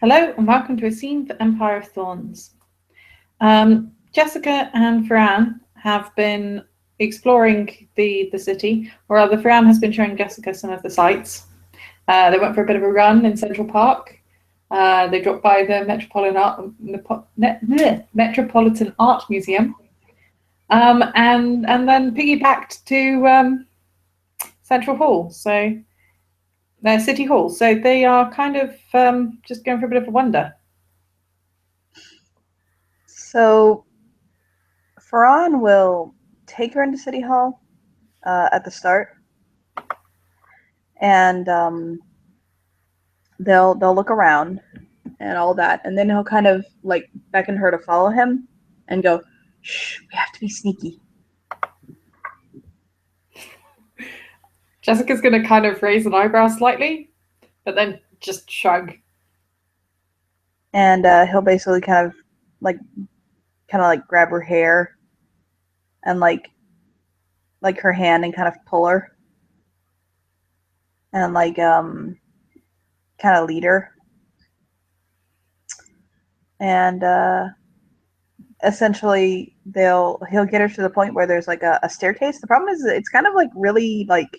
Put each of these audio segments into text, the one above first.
Hello and welcome to a scene for Empire of Thorns. Jessica and Feran have been exploring the city, or rather Feran has been showing Jessica some of the sights. They went for a bit of a run in Central Park. They dropped by the Metropolitan Art Museum, and then piggybacked to Central Hall. So City Hall. So they are kind of just going for a bit of a wander. So, Feran will take her into City Hall at the start, and they'll look around and all that, and then he'll kind of like beckon her to follow him and go, "Shh, we have to be sneaky." Jessica's going to kind of raise an eyebrow slightly, but then just shrug. And he'll basically kind of grab her hair and like her hand and kind of pull her and kind of lead her. And essentially he'll get her to the point where there's like a staircase. The problem is that it's kind of like really like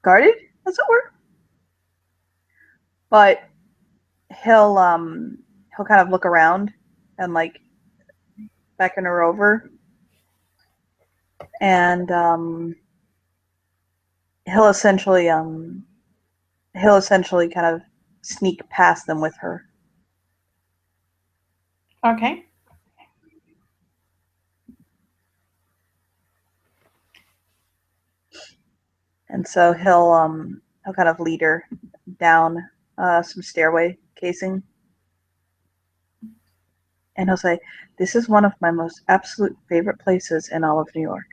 guarded, as it were. But he'll kind of look around and like beckon her over, and he'll essentially kind of sneak past them with her. Okay. And so he'll kind of lead her down some stairway casing, and he'll say, "This is one of my most absolute favorite places in all of New York."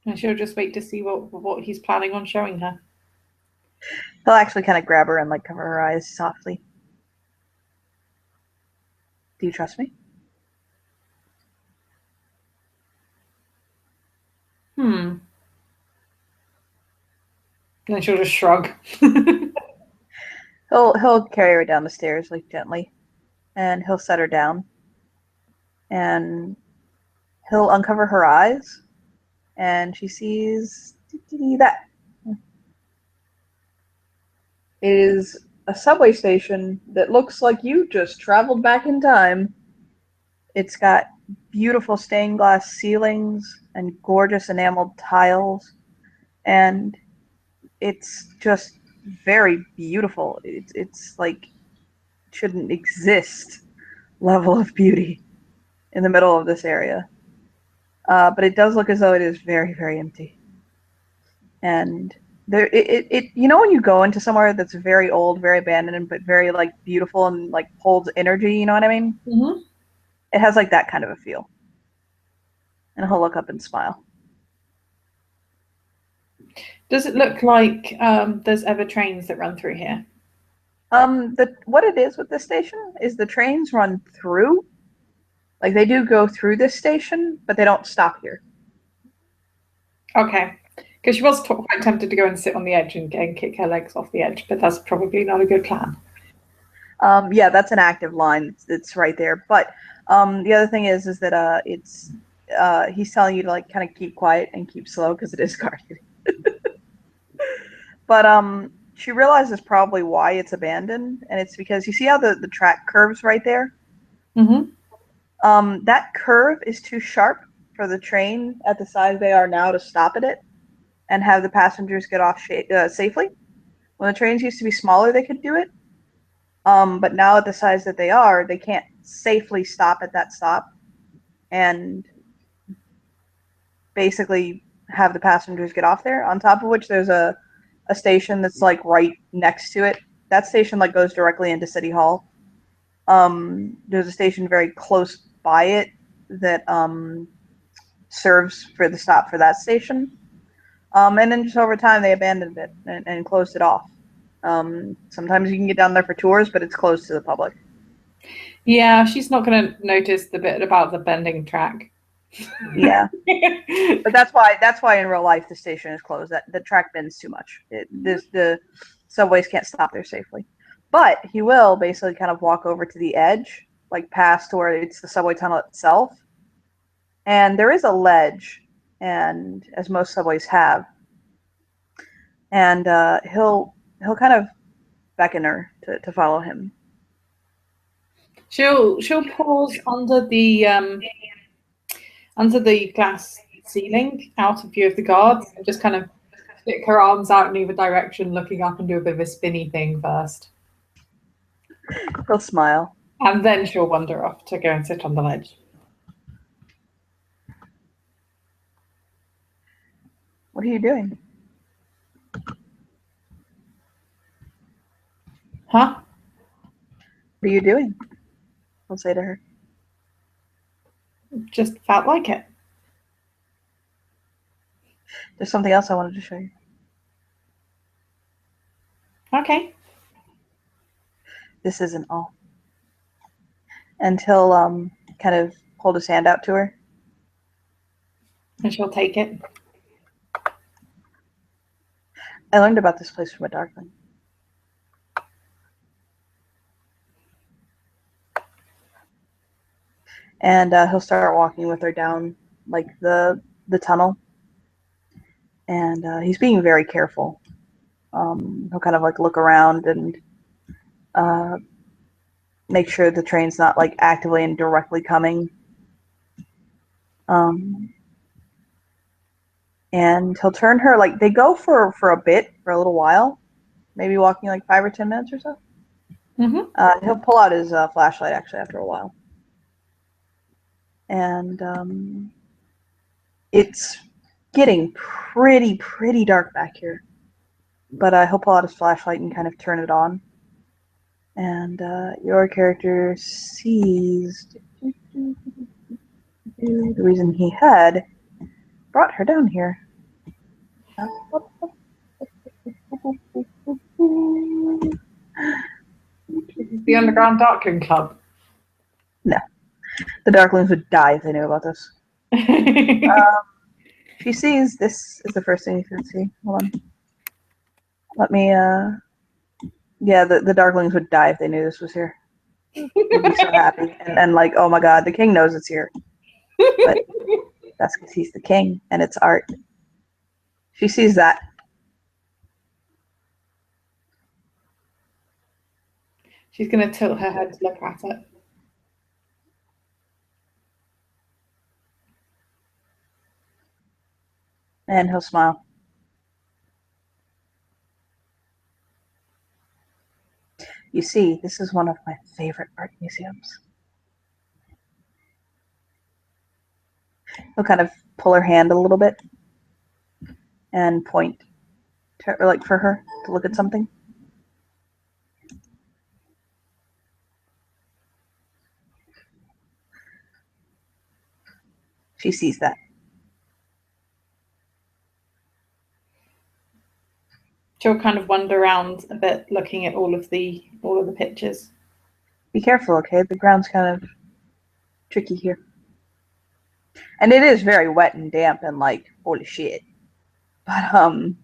And she'll just wait to see what he's planning on showing her. He'll actually kind of grab her and like cover her eyes softly. "Do you trust me?" And then she'll just shrug. He'll carry her down the stairs like gently, and he'll set her down, and he'll uncover her eyes, and she sees that. It is a subway station that looks like you just traveled back in time. It's got beautiful stained glass ceilings and gorgeous enameled tiles, and it's just very beautiful. It's like shouldn't exist level of beauty in the middle of this area. But it does look as though it is very, very empty. And there, you know, when you go into somewhere that's very old, very abandoned, but very like beautiful and like holds energy, you know what I mean? Mm-hmm. It has like that kind of a feel. And he'll look up and smile. Does it look like there's ever trains that run through here? What it is with this station is the trains run through. Like they do go through this station, but they don't stop here. Okay. Because she was quite tempted to go and sit on the edge and kick her legs off the edge, but that's probably not a good plan. Yeah, that's an active line. It's right there. But the other thing is that it's he's telling you to like kind of keep quiet and keep slow because it is guarded. But she realizes probably why it's abandoned, and it's because you see how the track curves right there. Mm-hmm. That curve is too sharp for the train at the size they are now to stop at it and have the passengers get off safely. When the trains used to be smaller, they could do it. But now at the size that they are, they can't safely stop at that stop and basically have the passengers get off there. On top of which, there's a station that's like right next to it. That station like goes directly into City Hall. There's a station very close by it that serves for the stop for that station. And then just over time, they abandoned it and closed it off. Sometimes you can get down there for tours, but it's closed to the public. Yeah, she's not going to notice the bit about the bending track. Yeah, but that's why in real life the station is closed. That the track bends too much. The subways can't stop there safely. But he will basically kind of walk over to the edge, like past to where it's the subway tunnel itself, and there is a ledge, and as most subways have, and he'll kind of beckon her to follow him. She'll pause under the glass ceiling, out of view of the guards, and just kind of stick her arms out in either direction, looking up, and do a bit of a spinny thing first. He'll smile. And then she'll wander off to go and sit on the ledge. What are you doing? Huh? What are you doing? I'll say to her. Just felt like it. There's something else I wanted to show you. Okay. This isn't all. And he'll kind of hold his hand out to her. And she'll take it. I learned about this place from a darkling. And he'll start walking with her down like the tunnel. And he's being very careful. He'll kind of like look around and make sure the train's not like actively and directly coming. And he'll turn her, like they go for a bit, for a little while, maybe walking like 5 or 10 minutes or so. Mm-hmm. He'll pull out his flashlight actually after a while. And it's getting pretty dark back here. But he'll pull out his flashlight and kind of turn it on. And your character sees the reason he had brought her down here. The Underground Darkling Club. No. The Darklings would die if they knew about this. She sees, this is the first thing you can see. Hold on. Let me, yeah, the Darklings would die if they knew this was here. They'd be so happy. And like, oh my god, the king knows it's here. But that's because he's the king, and it's art. She sees that. She's going to tilt her head to look at it. And he'll smile. You see, this is one of my favorite art museums. He'll kind of pull her hand a little bit and point to, or like for her to look at something. She sees that. She'll kind of wander around a bit, looking at all of the pictures. Be careful, okay? The ground's kind of tricky here. And it is very wet and damp and like, holy shit. But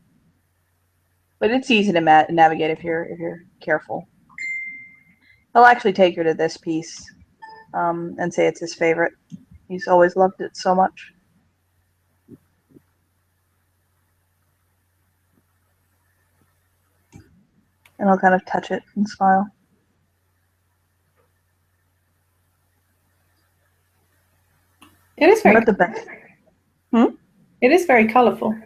it's easy to navigate if you're careful. He'll actually take her to this piece and say it's his favorite. He's always loved it so much. And I'll kind of touch it and smile. It is very. You know what the best? It is very colourful.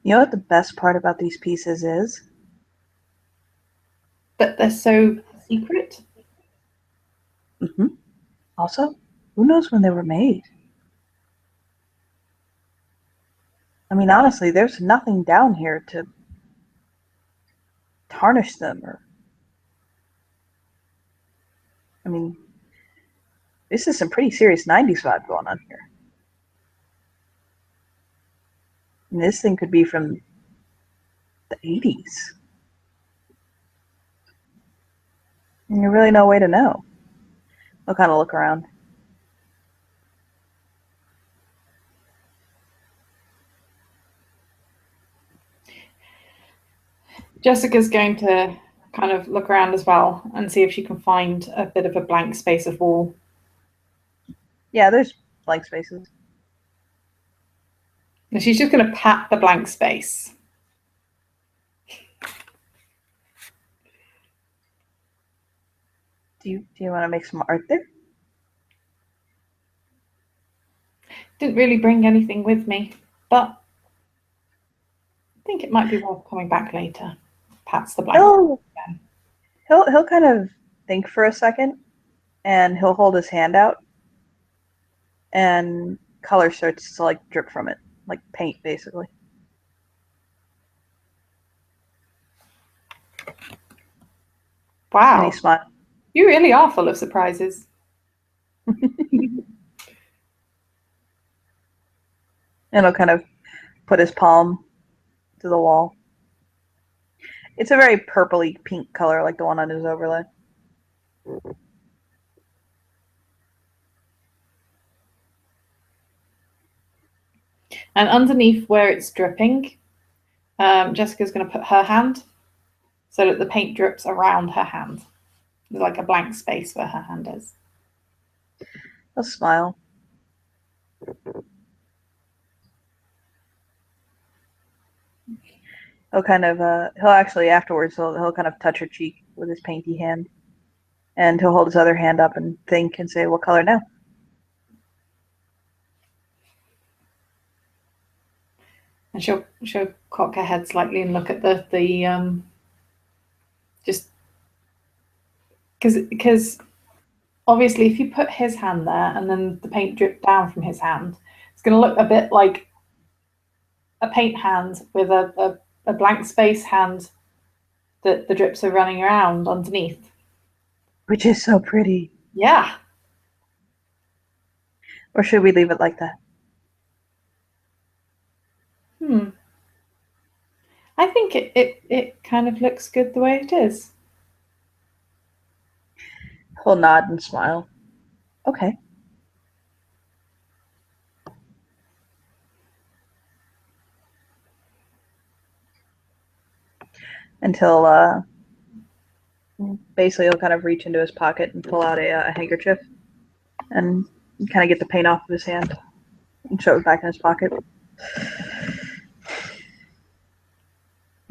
You know what the best part about these pieces is? But they're so secret. Mm-hmm. Also, who knows when they were made? I mean, honestly, there's nothing down here to tarnish them or. I mean, this is some pretty serious 90s vibe going on here. And this thing could be from the 80s. And there's really no way to know. I'll kind of look around. Jessica's going to kind of look around as well and see if she can find a bit of a blank space of wall. Yeah, there's blank spaces. And she's just going to pat the blank space. Do you want to make some art there? Didn't really bring anything with me, but I think it might be worth coming back later. Pats the blank space again. He'll kind of think for a second, and he'll hold his hand out, and color starts to like drip from it, like paint, basically. Wow. And he smiles. You really are full of surprises. And he'll kind of put his palm to the wall. It's a very purpley pink color, like the one on his overlay. And underneath where it's dripping, Jessica's going to put her hand so that the paint drips around her hand. There's like a blank space where her hand is. He'll smile. He'll kind of, he'll actually afterwards, he'll kind of touch her cheek with his painty hand. And he'll hold his other hand up and think and say, what color now? And she'll cock her head slightly and look at the just because obviously if you put his hand there and then the paint dripped down from his hand, it's going to look a bit like a paint hand with a blank space hand that the drips are running around underneath. Which is so pretty. Yeah. Or should we leave it like that? I think it kind of looks good the way it is. He'll nod and smile. Okay. Until basically he'll kind of reach into his pocket and pull out a handkerchief and kind of get the paint off of his hand and shove it back in his pocket.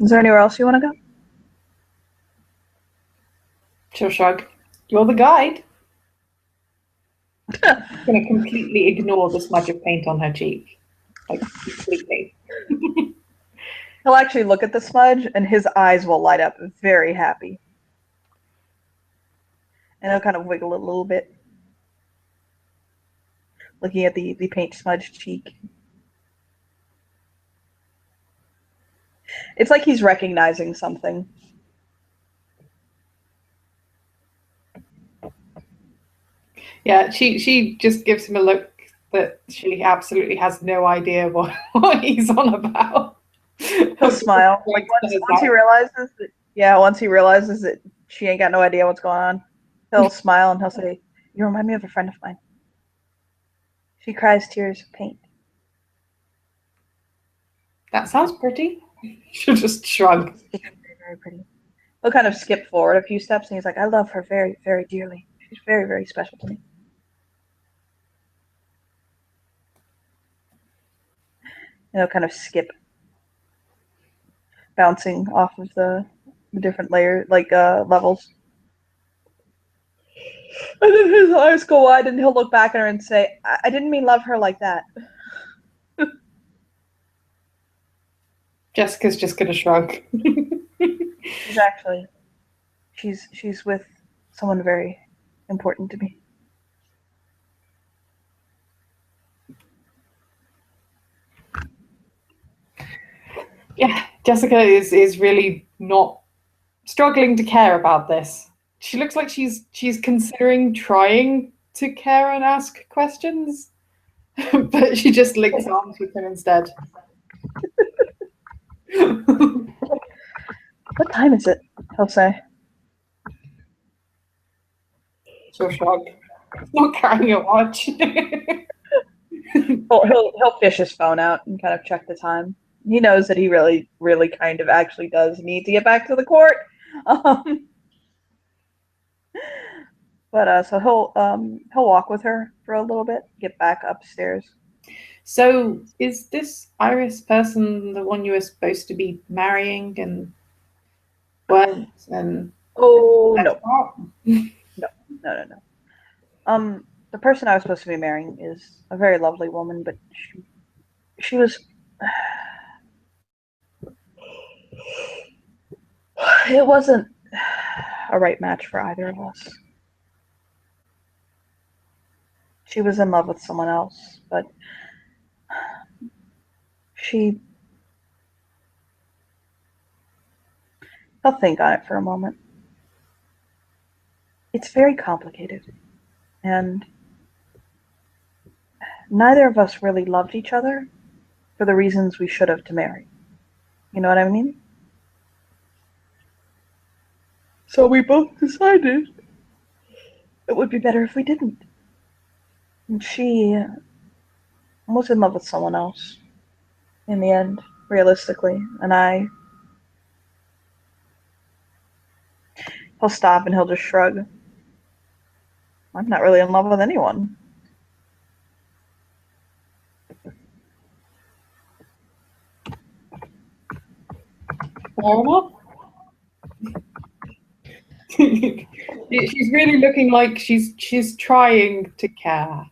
Is there anywhere else you want to go? She'll shrug. You're the guide. I'm going to completely ignore the smudge of paint on her cheek. Like, completely. He'll actually look at the smudge and his eyes will light up very happy. And he'll kind of wiggle a little bit, looking at the paint smudged cheek. It's like he's recognizing something. Yeah, she just gives him a look that she absolutely has no idea what he's on about. He'll smile. Like once he realizes that she ain't got no idea what's going on, he'll smile and he'll say, "You remind me of a friend of mine. She cries tears of paint." That sounds pretty. She'll just shrug. It's very, very pretty. He'll kind of skip forward a few steps and he's like, "I love her very, very dearly. She's very, very special to me." And he'll kind of skip, bouncing off of the different layer, levels. And then his eyes go wide and he'll look back at her and say, I didn't mean love her like that. Jessica's just going to shrug. She's with someone very important to me. Yeah, Jessica is really not struggling to care about this. She looks like she's considering trying to care and ask questions, but she just links arms with him instead. What time is it? He'll say. She'll shrug. It's not carrying a watch. He'll fish his phone out and kind of check the time. He knows that he really, really kind of actually does need to get back to the court. Um, but so he'll walk with her for a little bit, get back upstairs. So is this Iris person the one you were supposed to be marrying and weren't? And Oh that's no, not? no. The person I was supposed to be marrying is a very lovely woman, but she was. It wasn't a right match for either of us. She was in love with someone else, but she. I'll think on it for a moment. It's very complicated, and neither of us really loved each other for the reasons we should have to marry. You know what I mean? So we both decided it would be better if we didn't. And she was in love with someone else in the end, realistically. And he'll stop and he'll just shrug. I'm not really in love with anyone. Fair enough. She's really looking like she's trying to care.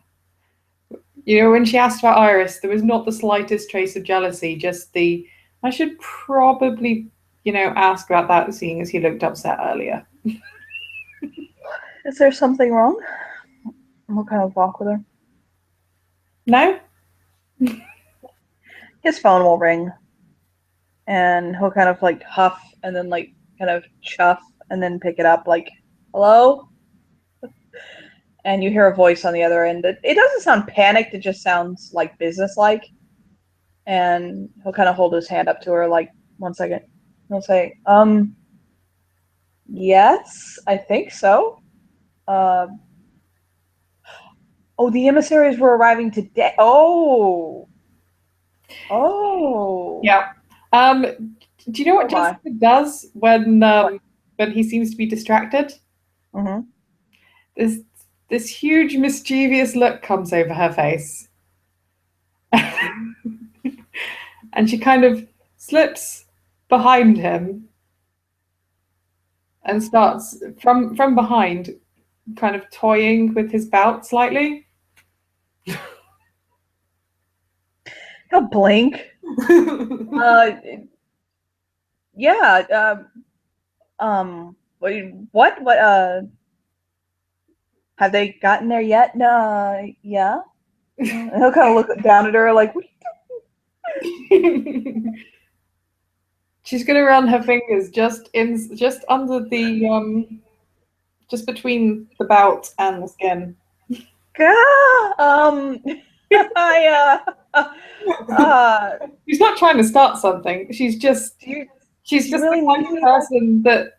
You know, when she asked about Iris, there was not the slightest trace of jealousy, just I should probably, ask about that, seeing as he looked upset earlier. Is there something wrong? We'll kind of walk with her. No? His phone will ring. And he'll kind of like huff and then like kind of chuff and then pick it up like, hello? And you hear a voice on the other end. It doesn't sound panicked, it just sounds like businesslike. And he'll kind of hold his hand up to her like, 1 second. He'll say, yes, I think so. Oh, the emissaries were arriving today. Oh. Yeah. Do you know what my. Jessica does when he seems to be distracted? Mm-hmm. This huge mischievous look comes over her face. And she kind of slips behind him and starts from behind, kind of toying with his belt slightly. He'll blink. Yeah. What? Have they gotten there yet? Yeah. He'll kind of look down at her like, what are you doing? She's gonna run her fingers just under the just between the belt and the skin. She's not trying to start something. She's just really the kind of person that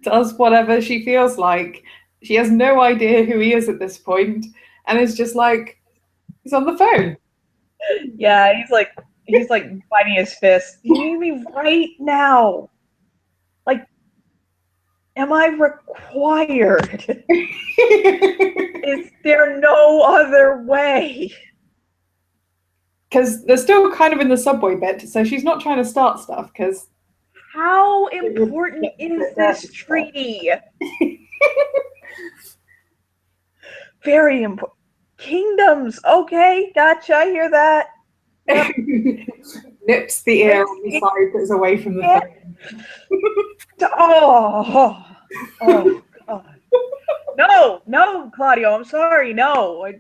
does whatever she feels like. She has no idea who he is at this point, and it's just like he's on the phone. Yeah, he's like biting his fist. You need me right now. Like, am I required? Is there no other way? Because they're still kind of in the subway bit, so she's not trying to start stuff. Because how important is this treaty? Very important. Kingdoms. Okay, gotcha. I hear that. Yep. Nips the ear on the side that's away from the phone. Oh, God. No, Claudio. I'm sorry. No, I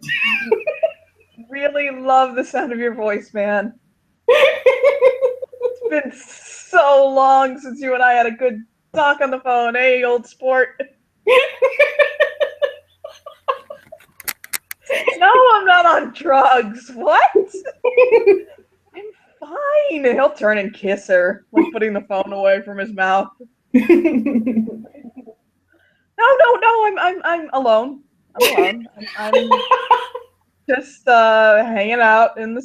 really love the sound of your voice, man. It's been so long since you and I had a good talk on the phone. Hey, old sport. No, I'm not on drugs. What? I'm fine. He'll turn and kiss her, like putting the phone away from his mouth. No, I'm alone. I'm alone. Just hanging out in the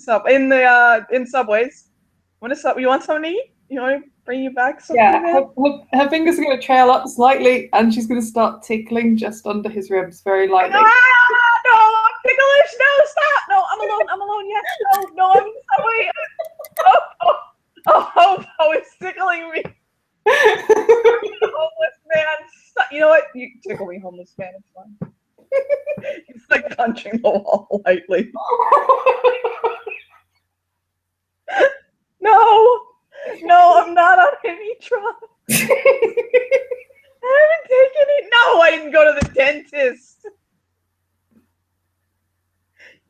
in subways. You want something to eat? You want to bring you back some food? Yeah, her fingers are going to trail up slightly, and she's going to start tickling just under his ribs very lightly. Ah, no, I'm ticklish. No, stop. No, I'm alone. I'm alone. Yes. No, I'm sorry. Oh, it's tickling me. Homeless man. You know what? You tickle me, homeless man. It's fine. He's like punching the wall lightly. No, I'm not on any drugs. I haven't taken it. No, I didn't go to the dentist.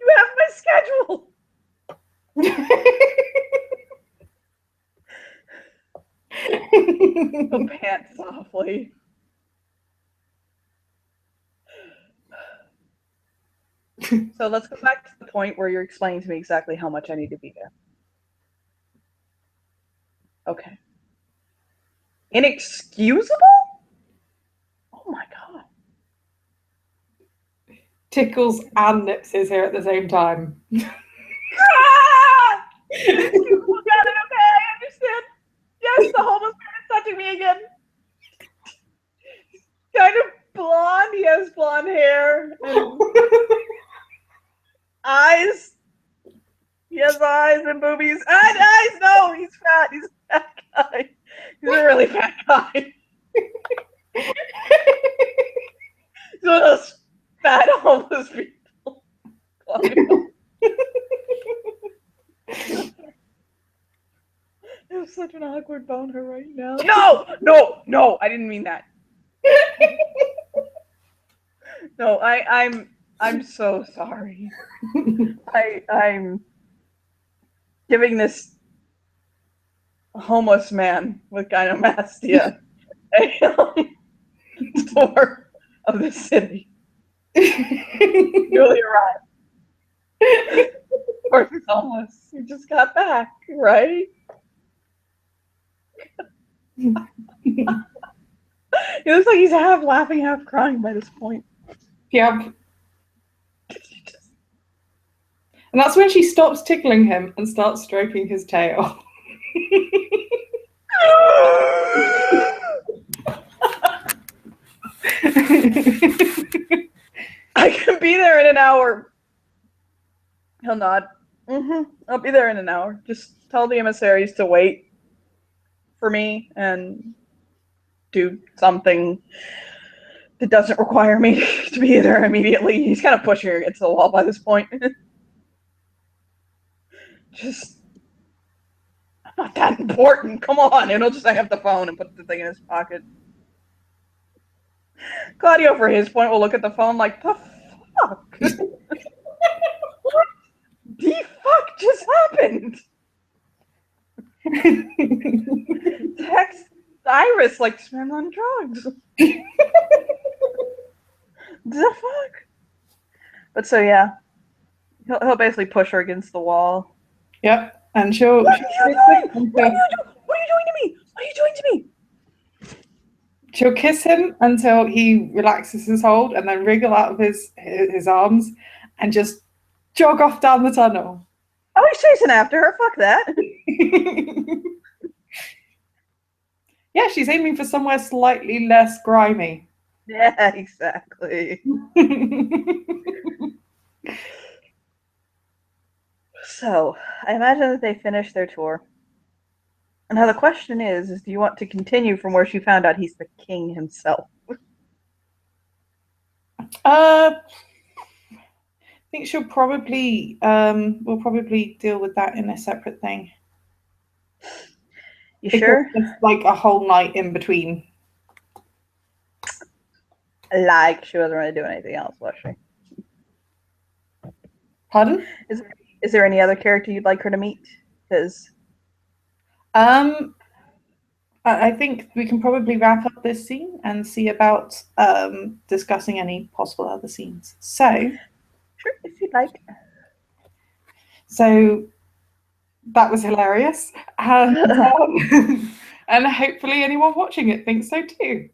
You have my schedule. He'll pant softly. So let's go back to the point where you're explaining to me exactly how much I need to be there. Okay. Inexcusable? Oh my god. Tickles and nips his hair at the same time. Ah! Inexcusable, got it, okay, I understand. Yes, the homeless man is touching me again. Kind of blonde, he has blonde hair and eyes. He has eyes and boobies. Eyes, no, he's fat. He's a fat guy. He's a really fat guy. He's one of those fat homeless people. I have such an awkward boner right now. No, I didn't mean that. No, I'm so sorry. I'm giving this homeless man with gynecomastia a tour of the city. Newly arrived. Of course he's homeless. He just got back, right? He looks like he's half laughing, half crying by this point. Yep. And that's when she stops tickling him and starts stroking his tail. I can be there in an hour. He'll nod. I'll be there in an hour. Just tell the emissaries to wait for me and do something that doesn't require me to be there immediately. He's kind of pushing her against the wall by this point. Just, I'm not that important. Come on. And he'll just hang up the phone and put the thing in his pocket. Claudio, for his point, will look at the phone like, the fuck? What the fuck just happened? Text Iris like, I'm on drugs. The fuck? But so, yeah. He'll basically push her against the wall. Yep. And she'll... What are you doing? What are you doing to me? What are you doing to me? She'll kiss him until he relaxes his hold and then wriggle out of his arms and just jog off down the tunnel. Oh, he's chasing after her. Fuck that. Yeah, she's aiming for somewhere slightly less grimy. Yeah, exactly. So, I imagine that they finished their tour. And now the question is do you want to continue from where she found out he's the king himself? I think she'll probably we'll probably deal with that in a separate thing. You sure? It's like a whole night in between. Like she wasn't really doing anything else, was she? Pardon? Is there any other character you'd like her to meet? Because I think we can probably wrap up this scene and see about discussing any possible other scenes. So, sure, if you'd like. So that was hilarious, and hopefully anyone watching it thinks so too.